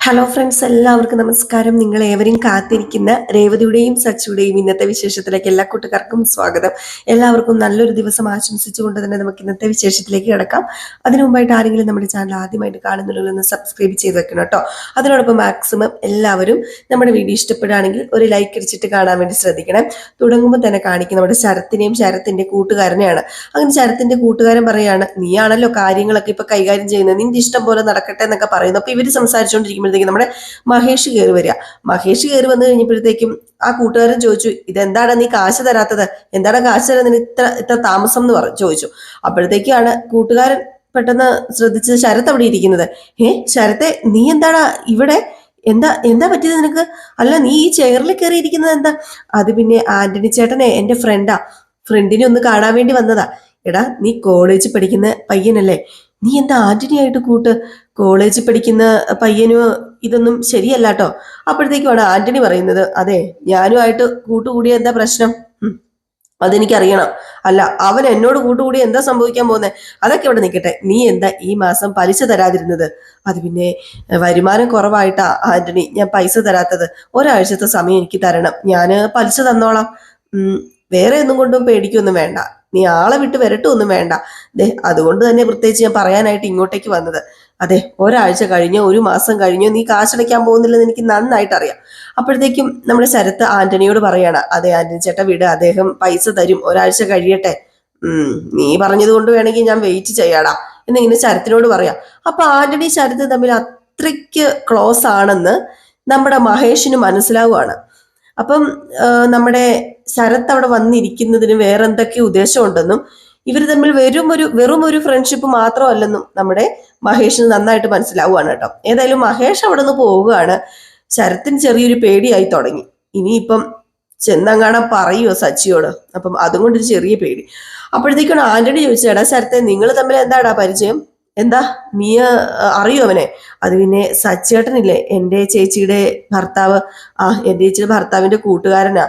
Hello friends, എല്ലാവർക്കും നമസ്കാരം. നിങ്ങൾ ഏവരും കാത്തിരിക്കുന്ന രേവതിയുടെയും സച്ചിയുടെയും ഇന്നത്തെ വിശേഷത്തിലേക്ക് എല്ലാ കൂട്ടുകാർക്കും സ്വാഗതം. എല്ലാവർക്കും നല്ലൊരു ദിവസം ആശംസിച്ചുകൊണ്ട് തന്നെ നമുക്ക് ഇന്നത്തെ വിശേഷത്തിലേക്ക് കിടക്കാം. അതിനു മുമ്പായിട്ട് ആരെങ്കിലും നമ്മുടെ ചാനൽ ആദ്യമായിട്ട് കാണുന്നുള്ളൂ ഒന്ന് സബ്സ്ക്രൈബ് ചെയ്ത് വെക്കണം കേട്ടോ. അതിനോടൊപ്പം മാക്സിമം എല്ലാവരും നമ്മുടെ വീഡിയോ ഇഷ്ടപ്പെടുകയാണെങ്കിൽ ഒരു ലൈക്ക് അടിച്ചിട്ട് കാണാൻ വേണ്ടി ശ്രദ്ധിക്കണം. തുടങ്ങുമ്പോൾ തന്നെ കാണിക്കും നമ്മുടെ ശരത്തിനെയും ശരത്തിന്റെ കൂട്ടുകാരനെയാണ്. അങ്ങനെ ശരത്തിന്റെ കൂട്ടുകാരൻ പറയാണ്, നീയാണല്ലോ കാര്യങ്ങളൊക്കെ ഇപ്പൊ കൈകാര്യം ചെയ്യുന്നത്, നിന്റെ ഇഷ്ടം പോലെ നടക്കട്ടെ എന്നൊക്കെ പറയുന്നു. അപ്പൊ ഇവര് സംസാരിച്ചുകൊണ്ടിരിക്കുമ്പോൾ നമ്മുടെ മഹേഷ് കയറി വരിക. മഹേഷ് കയറി വന്നു കഴിഞ്ഞപ്പോഴത്തേക്കും ആ കൂട്ടുകാരൻ ചോദിച്ചു, ഇതെന്താണ് നീ കാശ് തരാത്തത്, എന്താണ് കാശ് തരാൻ ഇത്ര താമസം എന്ന് ചോദിച്ചു. അപ്പോഴത്തേക്കാണ് കൂട്ടുകാരൻ പെട്ടെന്ന് ശ്രദ്ധിച്ചത് ശരത്ത് അവിടെ ഇരിക്കുന്നത്. ശരത്തെ, നീ എന്താണ് ഇവിടെ, എന്താ എന്താ പറ്റിയത് നിനക്ക്? അല്ല, നീ ഈ ചെയറിൽ കയറി ഇരിക്കുന്നത് എന്താ? അത് പിന്നെ ആന്റണി ചേട്ടനെ, എന്റെ ഫ്രണ്ടിനെ ഒന്ന് കാണാൻ വേണ്ടി വന്നതാ. എടാ, നീ കോളേജിൽ പഠിക്കുന്ന പയ്യനല്ലേ, നീ എന്താ ആന്റണി ആയിട്ട് കൂട്ട്? കോളേജിൽ പഠിക്കുന്ന പയ്യനും ഇതൊന്നും ശരിയല്ല കേട്ടോ. അപ്പോഴത്തേക്കുമാണ് ആന്റണി പറയുന്നത്, അതെ, ഞാനുമായിട്ട് കൂട്ടുകൂടിയ എന്താ പ്രശ്നം? അതെനിക്കറിയണം. അല്ല, അവൻ എന്നോട് കൂട്ടുകൂടി എന്താ സംഭവിക്കാൻ പോകുന്നത്? അതൊക്കെ ഇവിടെ നിൽക്കട്ടെ. നീ എന്താ ഈ മാസം പലിശ തരാതിരുന്നത്? അത് പിന്നെ വരുമാനം കുറവായിട്ടാ ആന്റണി ഞാൻ പൈസ തരാത്തത്. ഒരാഴ്ചത്തെ സമയം എനിക്ക് തരണം, ഞാന് പലിശ തന്നോളാം. വേറെ ഒന്നും കൊണ്ടും പേടിക്കൊന്നും വേണ്ട, നീ ആളെ വിട്ട് വരട്ടൊന്നും വേണ്ട. അതുകൊണ്ട് തന്നെ പ്രത്യേകിച്ച് ഞാൻ പറയാനായിട്ട് ഇങ്ങോട്ടേക്ക് വന്നത്. അതെ, ഒരാഴ്ച കഴിഞ്ഞോ ഒരു മാസം കഴിഞ്ഞോ നീ കാശടയ്ക്കാൻ പോകുന്നില്ലെന്ന് എനിക്ക് നന്നായിട്ട് അറിയാം. അപ്പോഴത്തേക്കും നമ്മുടെ ശരത്ത് ആന്റണിയോട് പറയാണ്, അതെ ആന്റണി ചേട്ടാ വിട്, അദ്ദേഹം പൈസ തരും, ഒരാഴ്ച കഴിയട്ടെ. നീ പറഞ്ഞത് കൊണ്ട് വേണമെങ്കിൽ ഞാൻ വെയിറ്റ് ചെയ്യാടാ എന്നിങ്ങനെ ശരത്തിനോട് പറയാം. അപ്പൊ ആന്റണി ശരത്ത് തമ്മിൽ അത്രയ്ക്ക് ക്ലോസ് ആണെന്ന് നമ്മുടെ മഹേഷിന് മനസ്സിലാവുകയാണ്. അപ്പം നമ്മുടെ ശരത്ത് അവിടെ വന്നിരിക്കുന്നതിന് വേറെ എന്തൊക്കെ ഉദ്ദേശമുണ്ടെന്നും ഇവർ തമ്മിൽ വെറും ഒരു ഫ്രണ്ട്ഷിപ്പ് മാത്രമല്ലെന്നും നമ്മുടെ മഹേഷിന് നന്നായിട്ട് മനസ്സിലാവുകയാണ് കേട്ടോ. ഏതായാലും മഹേഷ് അവിടെ നിന്ന് പോവുകയാണ്. ശരത്തിന് ചെറിയൊരു പേടിയായി തുടങ്ങി. ഇനിയിപ്പം ചെന്നങ്ങാണം പറയുമോ സച്ചിയോട്? അപ്പം അതുകൊണ്ടൊരു ചെറിയ പേടി. അപ്പോഴത്തേക്കാണ് ആന്റണി ചോദിച്ചത്, എടാ ശരത്തെ, നിങ്ങൾ തമ്മിൽ എന്താടാ പരിചയം? എന്താ, നീ അറിയോ അവനെ? അത് പിന്നെ സച്ചേട്ടനില്ലേ, എൻ്റെ ചേച്ചിയുടെ ഭർത്താവ്. എൻ്റെ ചേച്ചിയുടെ ഭർത്താവിന്റെ കൂട്ടുകാരനാ.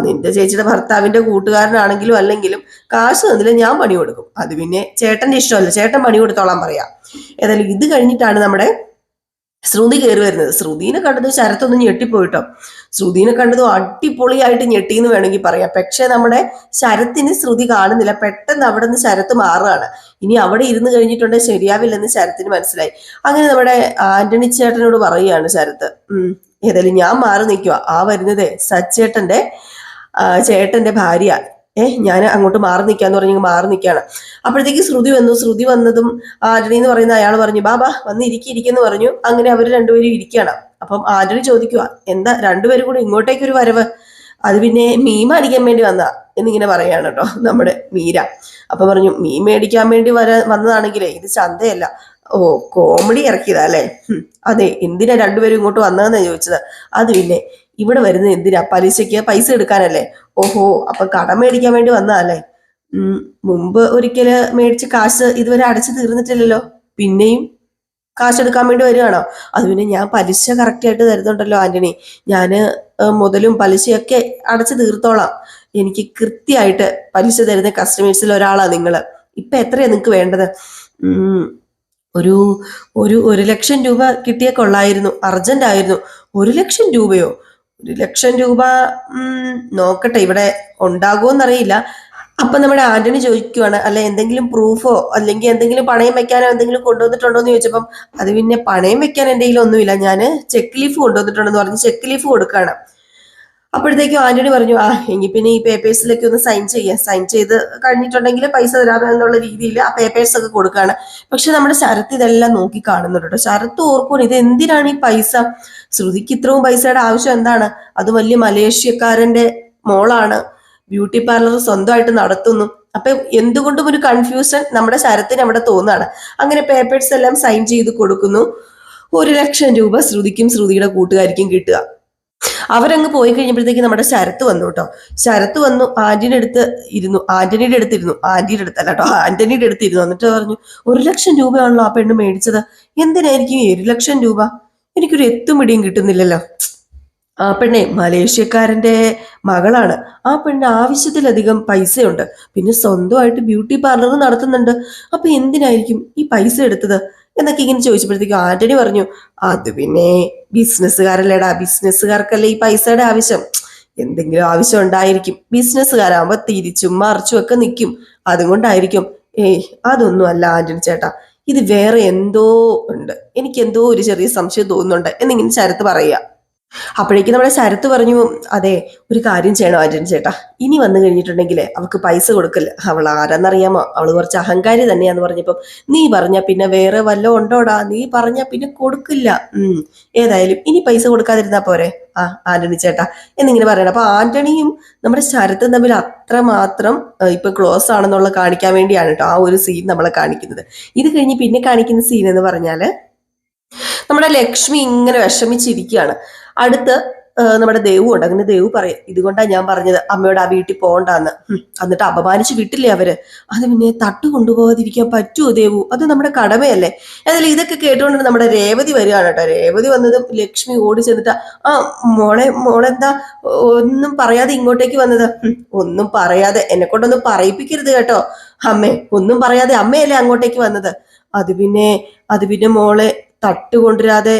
നിന്റെ ചേച്ചിയുടെ ഭർത്താവിന്റെ കൂട്ടുകാരനാണെങ്കിലും അല്ലെങ്കിലും കാശ് തന്നില്ല, ഞാൻ പണി കൊടുക്കും. അത് പിന്നെ ചേട്ടന്റെ ഇഷ്ടമല്ല, ചേട്ടൻ പണി കൊടുത്തോളാൻ പറയാം. ഏതായാലും ഇത് കഴിഞ്ഞിട്ടാണ് നമ്മുടെ ശ്രുതി കയറി വരുന്നത്. ശ്രുതിനെ കണ്ടത് ശരത്തൊന്നും ഞെട്ടിപ്പോയിട്ടോ. ശ്രുതിനെ കണ്ടതും അടിപൊളിയായിട്ട് ഞെട്ടിന്ന് വേണമെങ്കിൽ പറയാം. പക്ഷെ നമ്മുടെ ശരത്തിന് ശ്രുതി കാണുന്നില്ല. പെട്ടെന്ന് അവിടെ നിന്ന് ശരത്ത് മാറുകയാണ്. ഇനി അവിടെ ഇരുന്ന് കഴിഞ്ഞിട്ടുണ്ടെങ്കിൽ ശരിയാവില്ലെന്ന് ശരത്തിന് മനസ്സിലായി. അങ്ങനെ നമ്മുടെ ആന്റണി ചേട്ടനോട് പറയുകയാണ് ശരത്ത്, ഏതായാലും ഞാൻ മാറി നിൽക്കുക, വരുന്നതേ ചേട്ടന്റെ ഭാര്യ. ഞാൻ അങ്ങോട്ട് മാറി നിൽക്കാന്ന് പറഞ്ഞു മാറി നിൽക്കുകയാണ്. അപ്പോഴത്തേക്ക് ശ്രുതി വന്നു. ശ്രുതി വന്നതും ആന്റണി എന്ന് പറയുന്ന അയാൾ പറഞ്ഞു, ബാബാ വന്ന് ഇരിക്കുന്നു പറഞ്ഞു. അങ്ങനെ അവർ രണ്ടുപേരും ഇരിക്കുകയാണ്. അപ്പം ആന്റണി ചോദിക്കുക, എന്താ രണ്ടുപേരും കൂടി ഇങ്ങോട്ടേക്കൊരു വരവ്? അത് പിന്നെ മീൻ മേടിക്കാൻ വേണ്ടി വന്നതാ എന്നിങ്ങനെ പറയാണ് കേട്ടോ നമ്മുടെ മീര. അപ്പൊ പറഞ്ഞു, മീൻ മേടിക്കാൻ വേണ്ടി വന്നതാണെങ്കിലേ ഇത് ചന്തയല്ല. ഓ, കോമഡി ഇറക്കിയതാ അല്ലേ? അതെ, എന്തിനാ രണ്ടുപേരും ഇങ്ങോട്ട് വന്നതെന്നാ ചോദിച്ചത്. അത് പിന്നെ ഇവിടെ വരുന്നത് എന്തിനാ? പലിശയ്ക്ക് പൈസ എടുക്കാനല്ലേ? ഓഹോ, അപ്പൊ കടം മേടിക്കാൻ വേണ്ടി വന്നതല്ലേ? മുമ്പ് ഒരിക്കല് മേടിച്ച് കാശ് ഇതുവരെ അടച്ചു തീർന്നിട്ടില്ലല്ലോ, പിന്നെയും കാശെടുക്കാൻ വേണ്ടി വരികയാണോ? അത് പിന്നെ ഞാൻ പലിശ കറക്റ്റ് ആയിട്ട് തരുന്നുണ്ടല്ലോ ആന്റണി. ഞാന് മുതലും പലിശയൊക്കെ അടച്ചു തീർത്തോളാം. എനിക്ക് കൃത്യമായിട്ട് പലിശ തരുന്ന കസ്റ്റമേഴ്സിൽ ഒരാളാ നിങ്ങള്. ഇപ്പൊ എത്രയാ നിങ്ങക്ക് വേണ്ടത്? ഒരു 1,00,000 രൂപ കിട്ടിയ കൊള്ളായിരുന്നു, അർജന്റ് ആയിരുന്നു. 1,00,000 രൂപയോ? 1,00,000 രൂപ നോക്കട്ടെ, ഇവിടെ ഉണ്ടാകുമോന്നറിയില്ല. അപ്പൊ നമ്മുടെ ആന്റണി ചോദിക്കുവാണ്, അല്ല എന്തെങ്കിലും പ്രൂഫോ അല്ലെങ്കിൽ എന്തെങ്കിലും പണയം വെക്കാനോ എന്തെങ്കിലും കൊണ്ടുവന്നിട്ടുണ്ടോ എന്ന് ചോദിച്ചപ്പം, അത് പിന്നെ പണയം വെക്കാൻ എൻ്റെ കയ്യിലൊന്നുമില്ല, ഞാൻ ചെക്ക് ലീഫ് കൊണ്ടുവന്നിട്ടുണ്ടെന്ന് പറഞ്ഞ് ചെക്ക് ലീഫ് കൊടുക്കുകയാണ്. അപ്പോഴത്തേക്കും ആന്റണി പറഞ്ഞു, എങ്കിൽ പിന്നെ ഈ പേപ്പേഴ്സിലേക്ക് ഒന്ന് സൈൻ ചെയ്ത് കഴിഞ്ഞിട്ടുണ്ടെങ്കിൽ പൈസ തരാമെന്നുള്ള രീതിയിൽ ആ പേപ്പേഴ്സ് ഒക്കെ കൊടുക്കുകയാണ്. പക്ഷെ നമ്മുടെ ശരത്ത് ഇതെല്ലാം നോക്കി കാണുന്നുണ്ട് കേട്ടോ. ശരത്ത് ഓർക്കുന്നു, ഇത് എന്തിനാണ് ഈ പൈസ? ശ്രുതിക്ക് ഇത്രയും പൈസയുടെ ആവശ്യം എന്താണ്? അത് വലിയ മലേഷ്യക്കാരന്റെ മോളാണ്, ബ്യൂട്ടി പാർലർ സ്വന്തമായിട്ട് നടത്തുന്നു. അപ്പൊ എന്തുകൊണ്ടും ഒരു കൺഫ്യൂഷൻ നമ്മുടെ ശരത്തിന് അവിടെ തോന്നുകയാണ്. അങ്ങനെ പേപ്പേഴ്സ് എല്ലാം സൈൻ ചെയ്ത് കൊടുക്കുന്നു. 1,00,000 രൂപ ശ്രുതിക്കും ശ്രുതിയുടെ കൂട്ടുകാരിക്കും കിട്ടുക. അവരങ്ങ് പോയി കഴിഞ്ഞപ്പോഴത്തേക്ക് നമ്മുടെ ശരത്ത് വന്നു കേട്ടോ. ശരത്ത് വന്നു ആന്റണിയുടെ അടുത്തിരുന്നു. എന്നിട്ട് പറഞ്ഞു, 1,00,000 രൂപയാണല്ലോ ആ പെണ്ണ് മേടിച്ചത്, എന്തിനായിരിക്കും 1,00,000 രൂപ? എനിക്കൊരു എത്തുമിടിയും കിട്ടുന്നില്ലല്ലോ. ആ പെണ്ണെ മലേഷ്യക്കാരന്റെ മകളാണ്. ആ പെണ്ണ് ആവശ്യത്തിലധികം പൈസയുണ്ട്, പിന്നെ സ്വന്തമായിട്ട് ബ്യൂട്ടി പാർലർ നടത്തുന്നുണ്ട്. അപ്പൊ എന്തിനായിരിക്കും ഈ പൈസ എടുത്തത്? എന്നൊക്കെ ഇങ്ങനെ ചോദിച്ചപ്പോഴത്തേക്കും ആന്റണി പറഞ്ഞു, അത് പിന്നെ ബിസിനസ്സുകാരല്ലേടാ, ബിസിനസ്സുകാർക്കല്ലേ ഈ പൈസയുടെ ആവശ്യം. എന്തെങ്കിലും ആവശ്യം ഉണ്ടായിരിക്കും, ബിസിനസ്സുകാരാകുമ്പോ തിരിച്ചും മറിച്ചും ഒക്കെ നിൽക്കും, അതുകൊണ്ടായിരിക്കും. ഏയ് അതൊന്നും അല്ല ആന്റണി ചേട്ടാ, ഇത് വേറെ എന്തോ ഉണ്ട്, എനിക്ക് എന്തോ ഒരു ചെറിയ സംശയം തോന്നുന്നുണ്ട് എന്നിങ്ങനെ ശരത്ത് പറയുക. അപ്പോഴേക്കും നമ്മുടെ ശരത്ത് പറഞ്ഞു, അതെ, ഒരു കാര്യം ചെയ്യണം ആന്റണി ചേട്ടാ, ഇനി വന്നു കഴിഞ്ഞിട്ടുണ്ടെങ്കിലേ അവൾക്ക് പൈസ കൊടുക്കില്ല. അവൾ ആരാന്നറിയാമോ, അവള് കുറച്ച് അഹങ്കാരി തന്നെയാന്ന് പറഞ്ഞപ്പം, നീ പറഞ്ഞ പിന്നെ വേറെ വല്ലതും ഉണ്ടോടാ, നീ പറഞ്ഞ പിന്നെ കൊടുക്കില്ല. ഏതായാലും ഇനി പൈസ കൊടുക്കാതിരുന്നാ പോരെ ആ ആന്റണി ചേട്ടാ എന്നിങ്ങനെ പറയണം. അപ്പൊ ആന്റണിയും നമ്മുടെ ശരത്തും തമ്മിൽ അത്രമാത്രം ഇപ്പൊ ക്ലോസ് ആണെന്നുള്ള കാണിക്കാൻ വേണ്ടിയാണ് കേട്ടോ ആ ഒരു സീൻ നമ്മളെ കാണിക്കുന്നത്. ഇത് കഴിഞ്ഞ് പിന്നെ കാണിക്കുന്ന സീൻ എന്ന് പറഞ്ഞാല് നമ്മുടെ ലക്ഷ്മി ഇങ്ങനെ വിഷമിച്ചിരിക്കുകയാണ്. അടുത്ത് നമ്മുടെ ദേവു ഉണ്ട്. അങ്ങനെ ദേവു പറയും, ഇതുകൊണ്ടാണ് ഞാൻ പറഞ്ഞത് അമ്മയോട് ആ വീട്ടിൽ പോകണ്ടെന്ന്. എന്നിട്ട് അപമാനിച്ച് വിട്ടില്ലേ അവര്, അത് പിന്നെ തട്ടു കൊണ്ടുപോകാതിരിക്കാൻ പറ്റുമോ ദേവു, അത് നമ്മുടെ കടമയല്ലേ. എന്നാലും ഇതൊക്കെ കേട്ടുകൊണ്ട് നമ്മുടെ രേവതി വരികയാണ് കേട്ടോ. രേവതി വന്നതും ലക്ഷ്മി ഓടി ചെന്നിട്ട്, ആ മോളെന്താ ഒന്നും പറയാതെ ഇങ്ങോട്ടേക്ക് വന്നത്? ഒന്നും പറയാതെ എന്നെ കൊണ്ടൊന്നും പറയിപ്പിക്കരുത് കേട്ടോ അമ്മേ, ഒന്നും പറയാതെ അമ്മയല്ലേ അങ്ങോട്ടേക്ക് വന്നത്. അത് പിന്നെ മോളെ തട്ടുകൊണ്ടുവരാതെ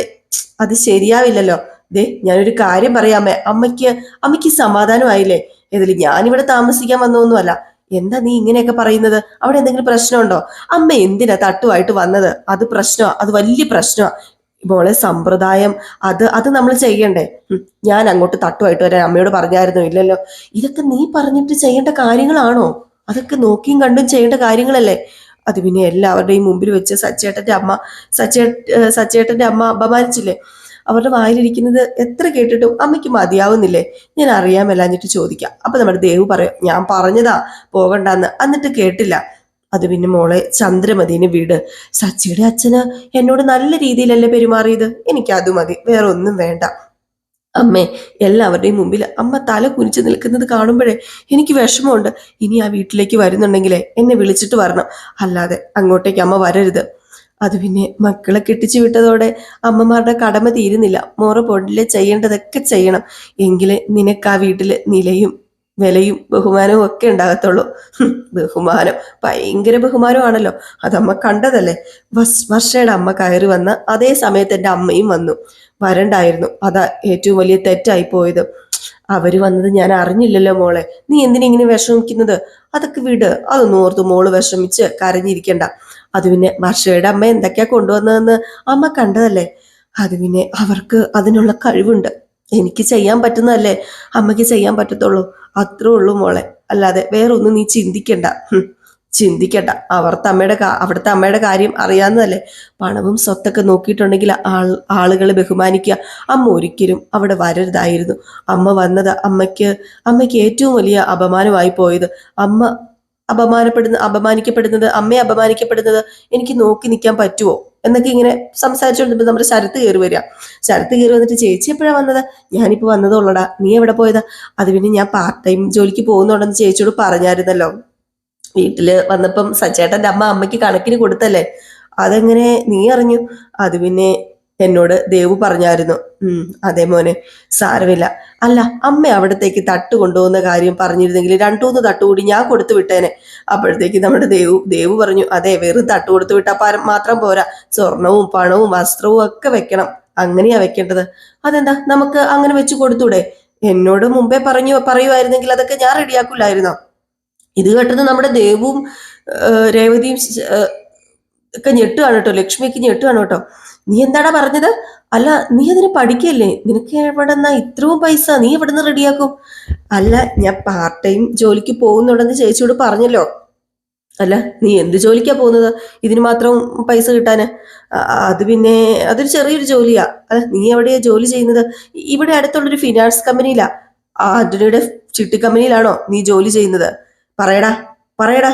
അത് ശരിയാവില്ലല്ലോ. ദേ ഞാനൊരു കാര്യം പറയാമേ, അമ്മയ്ക്ക് സമാധാനമായില്ലേ? ഏതായാലും ഞാനിവിടെ താമസിക്കാൻ വന്നൊന്നുമല്ല. എന്താ നീ ഇങ്ങനെയൊക്കെ പറയുന്നത്? അവിടെ എന്തെങ്കിലും പ്രശ്നമുണ്ടോ? അമ്മ എന്തിനാ തട്ടുമായിട്ട് വന്നത്? അത് പ്രശ്നമാ, അത് വലിയ പ്രശ്നമാ മോളെ. സമ്പ്രദായം അത് നമ്മൾ ചെയ്യണ്ടേ? ഞാൻ അങ്ങോട്ട് തട്ടുമായിട്ട് വരാൻ അമ്മയോട് പറഞ്ഞായിരുന്നോ? ഇല്ലല്ലോ. ഇതൊക്കെ നീ പറഞ്ഞിട്ട് ചെയ്യേണ്ട കാര്യങ്ങളാണോ? അതൊക്കെ നോക്കിയും കണ്ടും ചെയ്യേണ്ട കാര്യങ്ങളല്ലേ? അത് പിന്നെ എല്ലാവരുടെയും മുമ്പിൽ വെച്ച് സച്ചേട്ടന്റെ അമ്മ അപമാനിച്ചില്ലേ? അവരുടെ വായിലിരിക്കുന്നത് എത്ര കേട്ടിട്ടും അമ്മയ്ക്ക് മതിയാവുന്നില്ലേ? ഞാൻ അറിയാമല്ലാഞ്ഞിട്ട് ചോദിക്കാം. അപ്പൊ നമ്മുടെ ദേവു പറയും, ഞാൻ പറഞ്ഞതാ പോകണ്ടെന്ന്, എന്നിട്ട് കേട്ടില്ല. അത് പിന്നെ മോളെ ചന്ദ്രമതിനെ വീട്. സച്ചിയുടെ അച്ഛന് എന്നോട് നല്ല രീതിയിലല്ലേ പെരുമാറിയത്, എനിക്ക് അത് മതി, വേറെ ഒന്നും വേണ്ട. അമ്മേ, എല്ലാവരുടെയും മുമ്പിൽ അമ്മ തല കുനിച്ച് നിൽക്കുന്നത് കാണുമ്പോഴേ എനിക്ക് വിഷമമുണ്ട്. ഇനി ആ വീട്ടിലേക്ക് വരുന്നുണ്ടെങ്കിലേ എന്നെ വിളിച്ചിട്ട് വരണം, അല്ലാതെ അങ്ങോട്ടേക്ക് അമ്മ വരരുത്. അത് പിന്നെ മക്കളെ കെട്ടിച്ചു വിട്ടതോടെ അമ്മമാരുടെ കടമ തീരുന്നില്ല. മോറ പൊടിലെ ചെയ്യേണ്ടതൊക്കെ ചെയ്യണം, എങ്കിലേ നിനക്ക് ആ വീട്ടില് നിലയും വിലയും ബഹുമാനവും ഒക്കെ ഉണ്ടാകത്തുള്ളൂ. ബഹുമാനം, ഭയങ്കര ബഹുമാനമാണല്ലോ, അതമ്മ കണ്ടതല്ലേ. വർഷയുടെ അമ്മ കയറി വന്ന അതേ സമയത്ത് എൻ്റെ അമ്മയും വന്നു. വരണ്ടായിരുന്നു, അതാ ഏറ്റവും വലിയ തെറ്റായി പോയത്. അവര് വന്നത് ഞാൻ അറിഞ്ഞില്ലല്ലോ മോളെ, നീ എന്തിനിങ്ങനെ വിഷമിക്കുന്നത്? അതൊക്കെ വിട്, അതൊന്നും ഓർത്ത് മോള് വിഷമിച്ച് കരഞ്ഞിരിക്കണ്ട. അത് പിന്നെ വർഷയുടെ അമ്മ എന്തൊക്കെയാ കൊണ്ടുവന്നതെന്ന് അമ്മ കണ്ടതല്ലേ. അത് പിന്നെ അവർക്ക് അതിനുള്ള കഴിവുണ്ട്. എനിക്ക് ചെയ്യാൻ പറ്റുന്നതല്ലേ അമ്മയ്ക്ക് ചെയ്യാൻ പറ്റത്തുള്ളൂ. അത്രേ ഉള്ളൂ മോളെ, അല്ലാതെ വേറൊന്നും നീ ചിന്തിക്കണ്ട. ചിന്തിക്കണ്ട, അവിടുത്തെ അമ്മയുടെ കാര്യം അറിയാവുന്നതല്ലേ. പണവും സ്വത്തൊക്കെ നോക്കിയിട്ടുണ്ടെങ്കിൽ ആളുകളെ ബഹുമാനിക്കുക. അമ്മ ഒരിക്കലും അവിടെ വരരുതായിരുന്നു. അമ്മ വന്നത് അമ്മയ്ക്ക് ഏറ്റവും വലിയ അപമാനമായി പോയത്. അമ്മ അമ്മയെ അപമാനിക്കപ്പെടുന്നത് എനിക്ക് നോക്കി നിൽക്കാൻ പറ്റുമോ എന്നൊക്കെ ഇങ്ങനെ സംസാരിച്ചുകൊണ്ടിരുമ്പോൾ നമ്മുടെ ശരത്ത് കയറി വരിക. ശരത്ത് കയറി വന്നിട്ട്, ചേച്ചി എപ്പോഴാ വന്നത്? ഞാനിപ്പോ വന്നതുള്ളടാ, നീ എവിടെ പോയതാ? അത് പിന്നെ ഞാൻ പാർട്ട് ടൈം ജോലിക്ക് പോകുന്നുണ്ടെന്ന് ചേച്ചിയോട് പറഞ്ഞായിരുന്നല്ലോ. വീട്ടില് വന്നപ്പം സച്ചേട്ടന്റെ അമ്മയ്ക്ക് കണക്കിന് കൊടുത്തല്ലേ, അതെങ്ങനെ നീ അറിഞ്ഞു? അത് പിന്നെ എന്നോട് ദേവു പറഞ്ഞായിരുന്നു. അതെ മോനെ, സാരമില്ല. അല്ല, അമ്മ അവിടത്തേക്ക് തട്ട് കൊണ്ടുപോകുന്ന കാര്യം പറഞ്ഞിരുന്നെങ്കിൽ 2-3 തട്ട് കൂടി ഞാൻ കൊടുത്തു വിട്ടേനെ. അപ്പോഴത്തേക്ക് നമ്മുടെ ദേവു പറഞ്ഞു, അതെ, വെറും തട്ട് കൊടുത്തു വിട്ടാൽ മാത്രം പോരാ, സ്വർണവും പണവും വസ്ത്രവും ഒക്കെ വെക്കണം. അങ്ങനെയാ വെക്കേണ്ടത്. അതെന്താ, നമുക്ക് അങ്ങനെ വെച്ച് കൊടുത്തൂടെ? എന്നോട് മുമ്പേ പറയുമായിരുന്നെങ്കിൽ അതൊക്കെ ഞാൻ റെഡിയാക്കൂലായിരുന്നോ? ഇത് കേട്ടത് നമ്മുടെ ദേവും രേവതിയും ഒക്കെ ഞെട്ടുകയാണ് കേട്ടോ. ലക്ഷ്മിക്ക് ഞെട്ടുകയാണ് കേട്ടോ. നീ എന്താടാ പറഞ്ഞത്? അല്ല, നീ അതിന് പഠിക്കല്ലേ, നിനക്ക് എവിടെന്നാ ഇത്രയും പൈസ, നീ എവിടെന്ന് റെഡിയാക്കും? അല്ല, ഞാൻ പാർട്ട് ടൈം ജോലിക്ക് പോകുന്നുണ്ടെന്ന് ചേച്ചിയോട് പറഞ്ഞല്ലോ. അല്ല, നീ എന്ത് ജോലിക്കാ പോകുന്നത് ഇതിന് മാത്രം പൈസ കിട്ടാന്? അത് പിന്നെ അതൊരു ചെറിയൊരു ജോലിയാ. അല്ല, നീ എവിടെയാ ജോലി ചെയ്യുന്നത്? ഇവിടെ അടുത്തുള്ളൊരു ഫിനാൻസ് കമ്പനിയിലാ. ആന്റണിയുടെ ചിട്ടി കമ്പനിയിലാണോ നീ ജോലി ചെയ്യുന്നത്? പറയടാ, പറയടാ.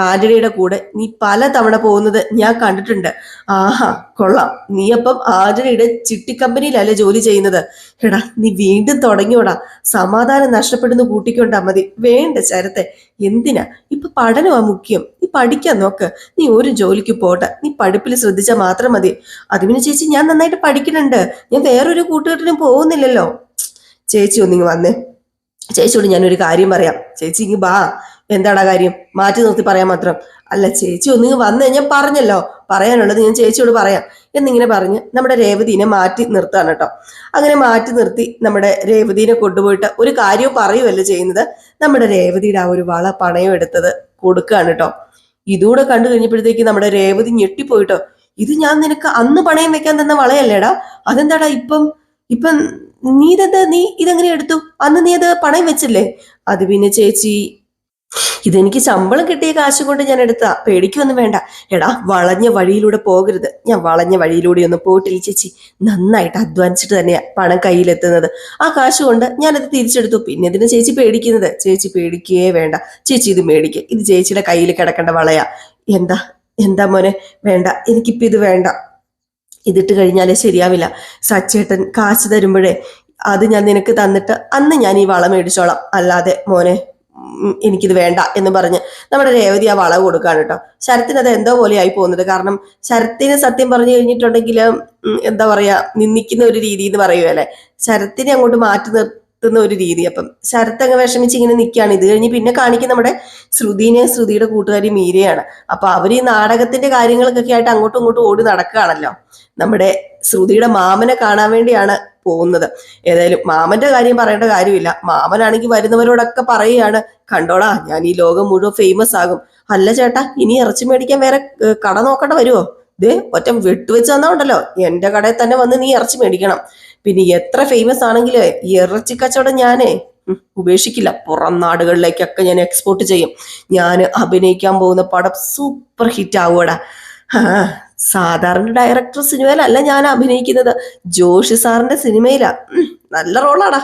ആന്റണിയുടെ കൂടെ നീ പല തവണ പോകുന്നത് ഞാൻ കണ്ടിട്ടുണ്ട്. ആഹാ, കൊള്ളാം. നീ അപ്പം ആന്റണിയുടെ ചിട്ടി കമ്പനിയിലല്ലേ ജോലി ചെയ്യുന്നത്? എടാ, നീ വീണ്ടും തുടങ്ങിയോടാ. സമാധാനം നഷ്ടപ്പെടുന്ന കൂട്ടിക്കൊണ്ടാ മതി. വേണ്ട ശരത്തെ, എന്തിനാ? ഇപ്പൊ പഠനമാ മുഖ്യം. നീ പഠിക്കാൻ നോക്ക്. നീ ഒരു ജോലിക്ക് പോട്ടെ, നീ പഠിപ്പിൽ ശ്രദ്ധിച്ചാൽ മാത്രം മതി. അത് പിന്നെ ചേച്ചി, ഞാൻ നന്നായിട്ട് പഠിക്കുന്നുണ്ട്. ഞാൻ വേറൊരു കൂട്ടുകെട്ടിനും പോകുന്നില്ലല്ലോ. ചേച്ചി ഒന്നിങ്ങ് വന്നേ, ചേച്ചിയോട് ഞാനൊരു കാര്യം പറയാം. ചേച്ചി ഇങ്ങ് ബാ. എന്താടാ കാര്യം? മാറ്റി നിർത്തി പറയാൻ മാത്രം. അല്ല ചേച്ചി ഒന്നിങ്ങ് വന്ന് ഞാൻ പറഞ്ഞല്ലോ, പറയാനുള്ളത് ഞാൻ ചേച്ചിയോട് പറയാം എന്നിങ്ങനെ പറഞ്ഞ് നമ്മുടെ രേവതിനെ മാറ്റി നിർത്താണ് കേട്ടോ. അങ്ങനെ മാറ്റി നിർത്തി നമ്മുടെ രേവതിനെ കൊണ്ടുപോയിട്ട് ഒരു കാര്യവും പറയുമല്ലോ ചെയ്യുന്നത്, നമ്മുടെ രേവതിയുടെ ആ ഒരു വള പണയം എടുത്തത് കൊടുക്കുകയാണ് കേട്ടോ. ഇതുകൂടെ കണ്ടു കഴിഞ്ഞപ്പോഴത്തേക്ക് നമ്മുടെ രേവതി ഞെട്ടിപ്പോയിട്ടോ. ഇത് ഞാൻ നിനക്ക് അന്ന് പണയം വെക്കാൻ തന്ന വളയല്ലേടാ, അതെന്താടാ ഇപ്പം ഇപ്പം നീ ഇതെങ്ങനെ എടുത്തു? അന്ന് നീ അത് പണയം വെച്ചില്ലേ? അത് പിന്നെ ചേച്ചി, ഇതെനിക്ക് ശമ്പളം കിട്ടിയ കാശ് കൊണ്ട് ഞാൻ എടുത്താ, പേടിക്കൊന്നും വേണ്ട. എടാ, വളഞ്ഞ വഴിയിലൂടെ പോകരുത്. ഞാൻ വളഞ്ഞ വഴിയിലൂടെ ഒന്നും പോയിട്ടില്ല ചേച്ചി, നന്നായിട്ട് അധ്വാനിച്ചിട്ട് തന്നെയാ പണം കയ്യിലെത്തുന്നത്. ആ കാശ് കൊണ്ട് ഞാനത് തിരിച്ചെടുത്തു. പിന്നെ ഇതിന് ചേച്ചി പേടിക്കുന്നത്? ചേച്ചി പേടിക്കേ വേണ്ട ചേച്ചി, ഇത് മേടിക്കുക. ഇത് ചേച്ചിയുടെ കയ്യിൽ കിടക്കേണ്ട വളയാ. എന്താ എന്താ മോനെ, വേണ്ട, എനിക്കിപ്പോ ഇത് വേണ്ട. ഇതിട്ട് കഴിഞ്ഞാലേ ശരിയാവില്ല. സച്ചേട്ടൻ കാശ് തരുമ്പോഴേ അത് ഞാൻ നിനക്ക് തന്നിട്ട് അന്ന് ഞാൻ ഈ വള മേടിച്ചോളാം, അല്ലാതെ മോനെ എനിക്കിത് വേണ്ട എന്ന് പറഞ്ഞ് നമ്മുടെ രേവതി ആ വള കൊടുക്കാണ് കേട്ടോ. ശരത്തിന് അത് എന്തോ പോലെ ആയി പോകുന്നത്. കാരണം ശരത്തിന് സത്യം പറഞ്ഞു കഴിഞ്ഞിട്ടുണ്ടെങ്കിൽ എന്താ പറയാ, നിന്ദിക്കുന്ന ഒരു രീതി എന്ന് പറയുമല്ലേ, ശരത്തിനെ അങ്ങോട്ട് മാറ്റി നിർത്തുന്ന ഒരു രീതി. അപ്പം ശരത്ത് അങ്ങ് വിഷമിച്ച് ഇങ്ങനെ നിൽക്കുകയാണ്. ഇത് കഴിഞ്ഞ് പിന്നെ കാണിക്കുന്ന നമ്മുടെ ശ്രുതിയുടെ കൂട്ടുകാരി മീരയാണ്. അപ്പൊ അവർ ഈ നാടകത്തിന്റെ കാര്യങ്ങൾക്കൊക്കെ ആയിട്ട് അങ്ങോട്ടും ഇങ്ങോട്ടും ഓടി നടക്കുകയാണല്ലോ. നമ്മുടെ ശ്രുതിയുടെ മാമനെ കാണാൻ വേണ്ടിയാണ് പോകുന്നത്. ഏതായാലും മാമന്റെ കാര്യം പറയേണ്ട കാര്യമില്ല. മാമനാണെങ്കിൽ വരുന്നവരോടൊക്കെ പറയുകയാണ്, കണ്ടോടാ ഞാൻ ഈ ലോകം മുഴുവൻ ഫേമസ് ആകും. അല്ല ചേട്ടാ, ഇനി ഇറച്ചി മേടിക്കാൻ വേറെ കട നോക്കണ്ട വരുമോ? ദേ ഒറ്റ വെട്ടുവെച്ച് തന്നോണ്ടല്ലോ എന്റെ കടയിൽ തന്നെ വന്ന് നീ ഇറച്ചി മേടിക്കണം. പിന്നെ എത്ര ഫേമസ് ആണെങ്കിലും ഈ ഇറച്ചി കച്ചവടം ഞാനേ ഉപേക്ഷിക്കില്ല. പുറം നാടുകളിലേക്കൊക്കെ ഞാൻ എക്സ്പോർട്ട് ചെയ്യും. ഞാൻ അഭിനയിക്കാൻ പോകുന്ന പടം സൂപ്പർ ഹിറ്റ് ആവൂടാ. സാധാരണ ഡയറക്ടർ സിനിമയിലല്ല ഞാൻ അഭിനയിക്കുന്നത്, ജോഷി സാറിന്റെ സിനിമയിലാ. നല്ല റോളാടാ,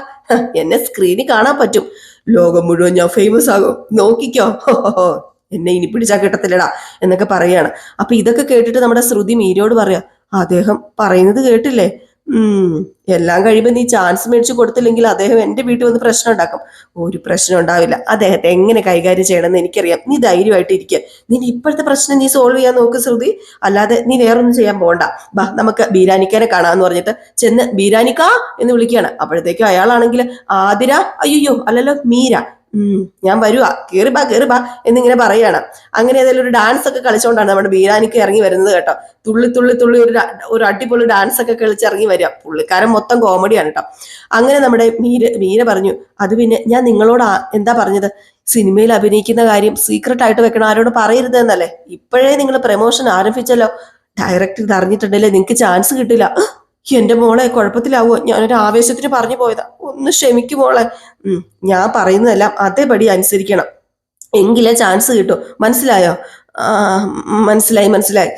എന്നെ സ്ക്രീനിൽ കാണാൻ പറ്റും. ലോകം മുഴുവൻ ഞാൻ ഫേമസ് ആകും, നോക്കിക്കോ. എന്നെ ഇനി പിടിച്ചാ കിട്ടത്തില്ലടാ എന്നൊക്കെ പറയാണ്. അപ്പൊ ഇതൊക്കെ കേട്ടിട്ട് നമ്മുടെ ശ്രുതി മീരയോട് പറയാ, അദ്ദേഹം പറയുന്നത് കേട്ടില്ലേ? എല്ലാം കഴിയുമ്പോൾ നീ ചാൻസ് മേടിച്ചു കൊടുത്തില്ലെങ്കിൽ അദ്ദേഹം എന്റെ വീട്ടിൽ വന്ന് പ്രശ്നം ഉണ്ടാക്കും. ഒരു പ്രശ്നം ഉണ്ടാവില്ല, അദ്ദേഹത്തെ എങ്ങനെ കൈകാര്യം ചെയ്യണമെന്ന് എനിക്കറിയാം. നീ ധൈര്യമായിട്ട് ഇരിക്കുക. നീ ഇപ്പോഴത്തെ പ്രശ്നം നീ സോൾവ് ചെയ്യാൻ നോക്ക് ശ്രുതി, അല്ലാതെ നീ വേറൊന്നും ചെയ്യാൻ പോകണ്ട. ബാ നമുക്ക് ബീരാനിക്കാനെ കാണാന്ന് പറഞ്ഞിട്ട് ചെന്ന് ബീരാനിക്ക എന്ന് വിളിക്കുകയാണ്. അപ്പോഴത്തേക്കും അയാളാണെങ്കിൽ ആതിര, അയ്യോ അല്ലല്ലോ മീര, ഞാൻ വരുവാ, കേറിബാ എന്നിങ്ങനെ പറയാണ്. അങ്ങനെ ഏതായാലും ഒരു ഡാൻസ് ഒക്കെ കളിച്ചുകൊണ്ടാണ് നമ്മുടെ ബീരാനിക്ക് ഇറങ്ങി വരുന്നത് കേട്ടോ. തുള്ളി തുള്ളി തുള്ളി ഒരു അടിപൊളി ഡാൻസ് ഒക്കെ കളിച്ച് ഇറങ്ങി വരിക. പുള്ളിക്കാരൻ മൊത്തം കോമഡിയാണ് കേട്ടോ. അങ്ങനെ നമ്മുടെ മീര പറഞ്ഞു, അത് പിന്നെ ഞാൻ നിങ്ങളോട് എന്താ പറഞ്ഞത്, സിനിമയിൽ അഭിനയിക്കുന്ന കാര്യം സീക്രട്ട് ആയിട്ട് വെക്കണം, ആരോട് പറയരുത് എന്നല്ലേ? ഇപ്പോഴേ നിങ്ങൾ പ്രമോഷൻ ആരംഭിച്ചല്ലോ, ഡയറക്ടർ ഇത് അറിഞ്ഞിട്ടുണ്ടല്ലേ നിങ്ങൾക്ക് ചാൻസ് കിട്ടില്ല. എന്റെ മോളെ കുഴപ്പത്തിലാവോ? ഞാനൊരു ആവേശത്തിന് പറഞ്ഞു പോയതാ, ഒന്ന് ക്ഷമിക്കും മോളെ. ഞാൻ പറയുന്നതെല്ലാം അതേപടി അനുസരിക്കണം, എങ്കിലേ ചാൻസ് കിട്ടും, മനസ്സിലായോ? മനസ്സിലായി.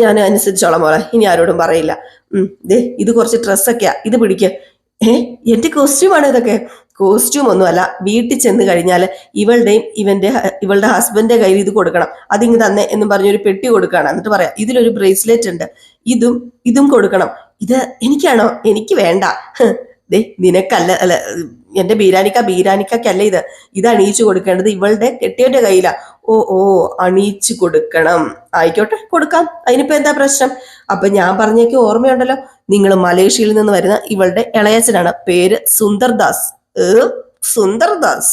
ഞാൻ അനുസരിച്ചോളാം മോളെ, ഇനി ആരോടും പറയില്ല. ദേ ഇത് കുറച്ച് ഡ്രസ്സൊക്കെയാ, ഇത് പിടിക്കുക. എന്റെ കോസ്റ്റ്യൂമാണ് ഇതൊക്കെ? കോസ്റ്റ്യൂം ഒന്നുമല്ല, വീട്ടിൽ ചെന്ന് കഴിഞ്ഞാൽ ഇവളുടെ ഹസ്ബൻഡിന്റെ കയ്യിൽ ഇത് കൊടുക്കണം, അതിങ്ങ് തന്നെ എന്നും പറഞ്ഞൊരു പെട്ടി കൊടുക്കുകയാണ്. എന്നിട്ട് പറയാം, ഇതിലൊരു ബ്രേസ്ലെറ്റ് ഉണ്ട്, ഇതും കൊടുക്കണം. ഇത് എനിക്കാണോ? എനിക്ക് വേണ്ട. ദേ നിനക്കല്ല, അല്ല എന്റെ ബീരാനിക്കല്ല ഇത് അണിയിച്ചു കൊടുക്കേണ്ടത് ഇവളുടെ കെട്ടിയവന്റെ കയ്യിലാ. ഓ അണിയിച്ചു കൊടുക്കണം, ആയിക്കോട്ടെ കൊടുക്കാം, അതിനിപ്പോ എന്താ പ്രശ്നം? അപ്പൊ ഞാൻ പറഞ്ഞേക്ക് ഓർമ്മയുണ്ടല്ലോ, നിങ്ങൾ മലേഷ്യയിൽ നിന്ന് വരുന്ന ഇവളുടെ ഇളയച്ചനാണ്, പേര് സുന്ദർദാസ്. സുന്ദർദാസ്,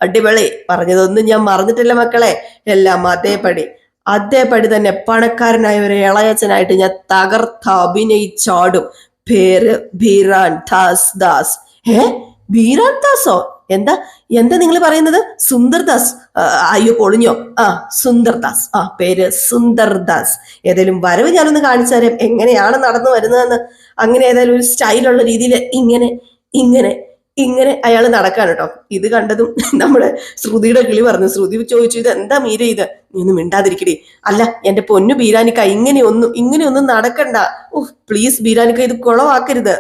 അടിപൊളി. പറഞ്ഞതൊന്നും ഞാൻ മറന്നിട്ടില്ല മക്കളെ, എല്ലാം അതേപടി തന്നെ പണക്കാരനായ ഒരു ഇളയച്ചനായിട്ട് ഞാൻ തകർത്ത് അഭിനയിച്ചാടും. പേര് ബീരാൻ ദാസ്. ബീരാൻ ദാസോ? എന്താ നിങ്ങൾ പറയുന്നത്? സുന്ദർദാസ്? അയ്യോ പൊളിഞ്ഞോ? സുന്ദർദാസ്, പേര് സുന്ദർദാസ്. ഏതായാലും വരവ് ഞാനൊന്ന് കാണിച്ചു തരാം, എങ്ങനെയാണ് നടന്നു വരുന്നതെന്ന്. അങ്ങനെ ഏതായാലും ഒരു സ്റ്റൈലുള്ള രീതിയിൽ ഇങ്ങനെ അയാൾ നടക്കാണ് കേട്ടോ. ഇത് കണ്ടതും നമ്മുടെ ശ്രുതിയുടെ കിളി പറഞ്ഞു. ശ്രുതി ചോദിച്ചു, ഇത് എന്താ മീര ഇത്? നീ ഒന്നും മിണ്ടാതിരിക്കടി. അല്ല എന്റെ പൊന്നു ബീരാനിക്ക, ഇങ്ങനെയൊന്നും നടക്കണ്ട. പ്ലീസ് ബീരാനിക്ക, ഇത് കുളവാക്കരുത്.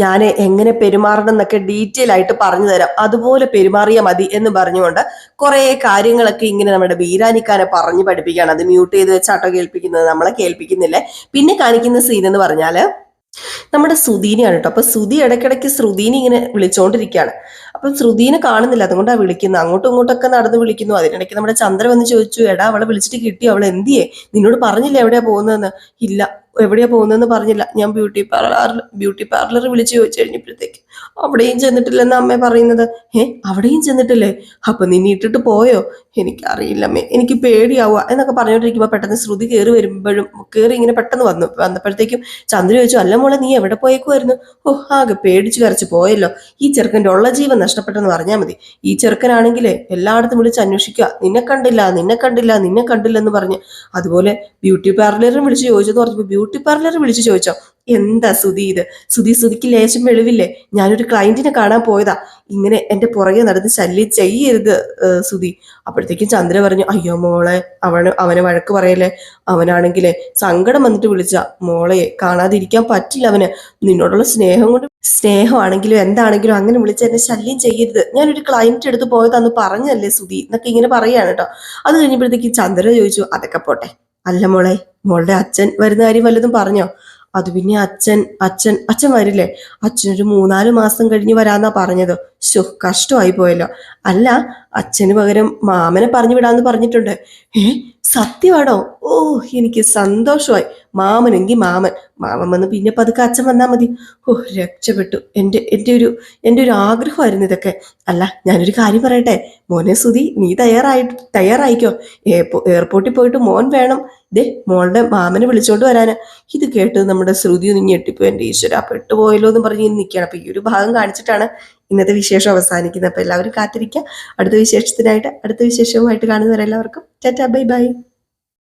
ഞാൻ എങ്ങനെ പെരുമാറണം എന്നൊക്കെ ഡീറ്റെയിൽ ആയിട്ട് പറഞ്ഞു തരാം, അതുപോലെ പെരുമാറിയാൽ മതി എന്ന് പറഞ്ഞുകൊണ്ട് കുറെ കാര്യങ്ങളൊക്കെ ഇങ്ങനെ നമ്മുടെ ബീരാനിക്കാനെ പറഞ്ഞു പഠിപ്പിക്കുകയാണ്. അത് മ്യൂട്ട് ചെയ്ത് വെച്ചാട്ടോ കേൾപ്പിക്കുന്നത്, നമ്മളെ കേൾപ്പിക്കുന്നില്ലേ. പിന്നെ കാണിക്കുന്ന സീൻ എന്ന് പറഞ്ഞാല് നമ്മുടെ ശ്രുതിനെയാണ് കേട്ടോ. അപ്പൊ ശ്രുതി ഇടയ്ക്കിടയ്ക്ക് ശ്രുതിനെ ഇങ്ങനെ വിളിച്ചോണ്ടിരിക്കുകയാണ്. അപ്പം ശ്രുതിനെ കാണുന്നില്ല, അതുകൊണ്ടാണ് വിളിക്കുന്നത്. അങ്ങോട്ടും ഇങ്ങോട്ടൊക്കെ നടന്ന് വിളിക്കുന്നു. അതിനിടയ്ക്ക് നമ്മുടെ ചന്ദ്ര വന്ന് ചോദിച്ചു, എടാ അവളെ വിളിച്ചിട്ട് കിട്ടിയോ, അവൾ എന്തിയേ, നിന്നോട് പറഞ്ഞില്ല എവിടെയാ പോകുന്നതെന്ന്? ഇല്ല, എവിടെയാ പോകുന്നതെന്ന് പറഞ്ഞില്ല. ഞാൻ ബ്യൂട്ടി പാർലർ വിളിച്ചു ചോദിച്ചു കഴിഞ്ഞപ്പോഴത്തേക്ക് അവിടെയും ചെന്നിട്ടില്ലെന്ന് അമ്മ പറയുന്നത്. അവിടെയും ചെന്നിട്ടില്ലേ? അപ്പൊ നിന്നെ ഇട്ടിട്ട് പോയോ? എനിക്കറിയില്ലമ്മേ, എനിക്ക് പേടിയാവുക എന്നൊക്കെ പറഞ്ഞോണ്ടിരിക്കുമ്പോ പെട്ടെന്ന് ശ്രുതി കയറി ഇങ്ങനെ പെട്ടെന്ന് വന്നപ്പോഴത്തേക്കും ചന്ദ്ര ചോദിച്ചു, അല്ല മോളെ നീ എവിടെ പോയേക്കുമായിരുന്നു? ആകെ പേടിച്ചു കരച്ചു പോയല്ലോ. ഈ ചെറുക്കൻ്റെ ഉള്ള ജീവൻ നഷ്ടപ്പെട്ടെന്ന് പറഞ്ഞാൽ മതി. ഈ ചെറുക്കനാണെങ്കിലേ എല്ലായിടത്തും വിളിച്ച് അന്വേഷിക്കുക, നിന്നെ കണ്ടില്ല നിന്നെ കണ്ടില്ല നിന്നെ കണ്ടില്ലെന്ന് പറഞ്ഞ്. അതുപോലെ ബ്യൂട്ടി പാർലറിൽ വിളിച്ച് ചോദിച്ചെന്ന് പറഞ്ഞപ്പോ ബ്യൂട്ടി പാർലറിൽ വിളിച്ച് ചോദിച്ചോ? എന്താ സുധി ഇത്? സുധിക്ക് ലേശം വെളിവില്ലേ? ഞാനൊരു ക്ലയന്റിനെ കാണാൻ പോയതാ, ഇങ്ങനെ എന്റെ പുറകെ നടന്ന് ശല്യം ചെയ്യരുത് സുധി. അപ്പോഴത്തേക്കും ചന്ദ്ര പറഞ്ഞു, അയ്യോ മോളെ, അവനെ വഴക്ക് പറയല്ലേ, അവനാണെങ്കിലേ സങ്കടം വന്നിട്ട് വിളിച്ച മോളെ, കാണാതിരിക്കാൻ പറ്റില്ല അവന്. നിന്നോടുള്ള സ്നേഹമാണെങ്കിലും എന്താണെങ്കിലും അങ്ങനെ വിളിച്ച് എന്നെ ശല്യം ചെയ്യരുത്. ഞാനൊരു ക്ലയന്റ് എടുത്ത് പോയതാന്ന് പറഞ്ഞല്ലേ സുധി എന്നൊക്കെ ഇങ്ങനെ പറയാണ് കേട്ടോ. അത് കഴിഞ്ഞപ്പോഴത്തേക്ക് ചന്ദ്ര ചോദിച്ചു, അതൊക്കെ പോട്ടെ, അല്ല മോളെ, മോളുടെ അച്ഛൻ വരുന്ന കാര്യം വല്ലതും പറഞ്ഞോ? അത് പിന്നെ അച്ഛൻ വരില്ലേ? അച്ഛനൊരു 3-4 മാസം കഴിഞ്ഞ് വരാന്നാ പറഞ്ഞത്. കഷ്ടമായി പോയല്ലോ. അല്ല, അച്ഛന് പകരം മാമനെ പറഞ്ഞു വിടാന്ന് പറഞ്ഞിട്ടുണ്ട്. സത്യമാണോ? എനിക്ക് സന്തോഷമായി. മാമനെങ്കിൽ മാമൻ വന്ന് പിന്നെ പതുക്കെ അച്ഛൻ വന്നാ മതി. രക്ഷപ്പെട്ടു. എൻ്റെ ഒരു ആഗ്രഹമായിരുന്നു ഇതൊക്കെ. അല്ല, ഞാനൊരു കാര്യം പറയട്ടെ മോനെ സുധി, നീ തയ്യാറായിക്കോ. എയർപോർട്ടിൽ പോയിട്ട് മോൻ വേണം മോളുടെ മാമനെ വിളിച്ചോണ്ട് വരാന്. ഇത് കേട്ട് നമ്മുടെ ശ്രുതി ഒന്ന് ഞെട്ടിപ്പോ, എൻ്റെ ഈശ്വര പെട്ടുപോയല്ലോ എന്ന് പറഞ്ഞ് നിൽക്കുകയാണ്. അപ്പൊ ഈ ഒരു ഭാഗം കാണിച്ചിട്ടാണ് ഇന്നത്തെ വിശേഷം അവസാനിക്കുന്നത്. അപ്പൊ എല്ലാവരും കാത്തിരിക്കുക അടുത്ത വിശേഷത്തിനായിട്ട്. അടുത്ത വിശേഷവുമായിട്ട് കാണുന്നവരെല്ലാവർക്കും ടാറ്റാ, ബൈ ബൈ.